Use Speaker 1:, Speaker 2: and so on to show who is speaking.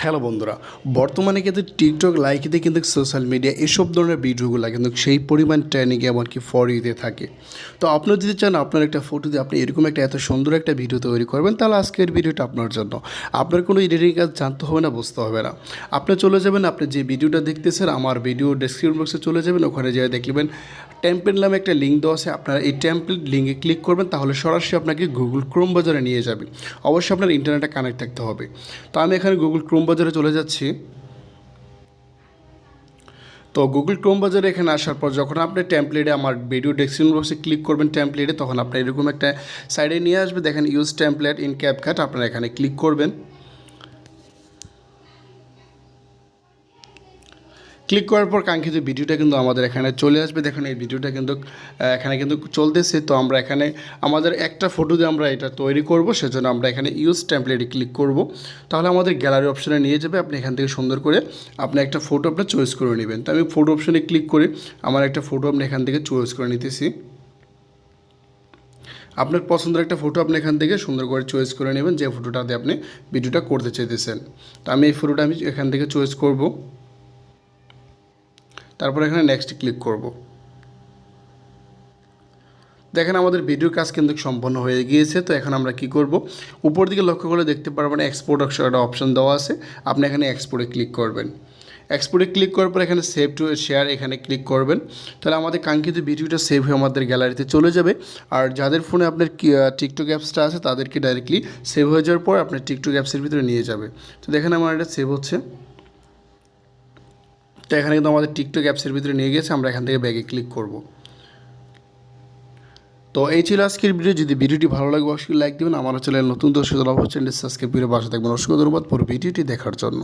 Speaker 1: Hello বন্ধুরা, বর্তমানে কিন্তু টিকটক লাইকিতে কিন্তু সোশ্যাল মিডিয়া এসব ধরনের ভিডিওগুলো কিন্তু সেই পরিমাণ ট্রেনিংয়ে এমনকি ফর ইউতে থাকে। তো আপনারা যদি চান আপনার একটা ফটো দিয়ে আপনি এরকম একটা এত সুন্দর একটা ভিডিও তৈরি করবেন, তাহলে আজকের ভিডিওটা আপনার জন্য। আপনার কোনো এডিটিং কাজ জানতে হবে না, বুঝতে হবে না। আপনি চলে যাবেন, আপনি যে ভিডিওটা দেখতেছেন আমার ভিডিও ডেসক্রিপশন বক্সে চলে যাবেন, ওখানে যেয়ে দেখবেন টেমপ্লেট নামে একটা লিঙ্ক দেওয়া আছে। আপনারা এই টেমপ্লেট লিঙ্কে ক্লিক করবেন, তাহলে সরাসরি আপনাকে গুগল ক্রোম বাজারে নিয়ে যাবে। অবশ্যই আপনার ইন্টারনেটে কানেক্ট থাকতে হবে। তো আমি এখানে গুগল ক্রোম বাজারে চলে যাচ্ছি। তো গুগল ক্রোম বাজারে এখানে আসার পর যখন আপনি টেমপ্লেটে আমার ভিডিও ডেসক্রিপশন বক্সে ক্লিক করবেন টেমপ্লেটে, তখন আপনার এরকম একটা সাইডে নিয়ে আসবে, দেখেন ইউজ টেমপ্লেট ইন ক্যাপকাট। আপনারা এখানে ক্লিক করবেন। ক্লিক করার পর কাঙ্ক্ষিত ভিডিওটা কিন্তু আমাদের এখানে চলে আসবে। দেখেন এই ভিডিওটা কিন্তু এখানে কিন্তু চলতেছে। তো আমরা এখানে আমাদের একটা ফটো দিয়ে আমরা এটা তৈরি করব, সেজন্য আমরা এখানে ইউজ টেমপ্লেটে ক্লিক করব। তাহলে আমাদের গ্যালারি অপশনে নিয়ে যাবে। আপনি এখান থেকে সুন্দর করে আপনি একটা ফটো আপনার চয়েস করে নেবেন। তো আমি ফটো অপশনে ক্লিক করে আমার একটা ফটো আপনি এখান থেকে চয়েস করে নিতেছি। আপনার পছন্দের একটা ফটো আপনি এখান থেকে সুন্দর করে চয়েস করে নেবেন, যে ফটোটাতে আপনি ভিডিওটা করতে চাইতেছেন। তো আমি এই ফটোটা আমি এখান থেকে চয়েস করব। তারপর এখানে নেক্সট ক্লিক করব। দেখেন আমাদের ভিডিওর কাজ কিন্তু সম্পন্ন হয়ে গিয়েছে। তো এখন আমরা কি করব, উপর দিকে লক্ষ্য করে দেখতে পারবেন এক্সপোর্ট একটা অপশন দেওয়া আছে। আপনি এখানে এক্সপোর্টে ক্লিক করবেন। এক্সপোর্টে ক্লিক করার পর এখানে সেভ টু শেয়ার এখানে ক্লিক করবেন। তাহলে আমাদের কাঙ্ক্ষিত ভিডিওটা সেভ হয়ে আমাদের গ্যালারিতে চলে যাবে। আর যাদের ফোনে আপনার টিকটক অ্যাপসটা আছে তাদেরকে ডাইরেক্টলি সেভ হয়ে যাওয়ার পর আপনার টিকটক অ্যাপসের ভিতরে নিয়ে যাবে। তো দেখেন আমার এটা সেভ হচ্ছে। তো এখানে কিন্তু আমাদের টিকটক অ্যাপসের ভিতরে নিয়ে গেছে। আমরা এখান থেকে ব্যাগে ক্লিক করব। তো এই ছিল আজকের ভিডিও। যদি ভিডিওটি ভালো লাগে অবশ্যই লাইক দেবেন। আমার চ্যানেল নতুন দর্শক চ্যানেল সাবস্ক্রাইব করে পাশে থাকবেন। অসংখ্য ধন্যবাদ পুরো ভিডিওটি দেখার জন্য।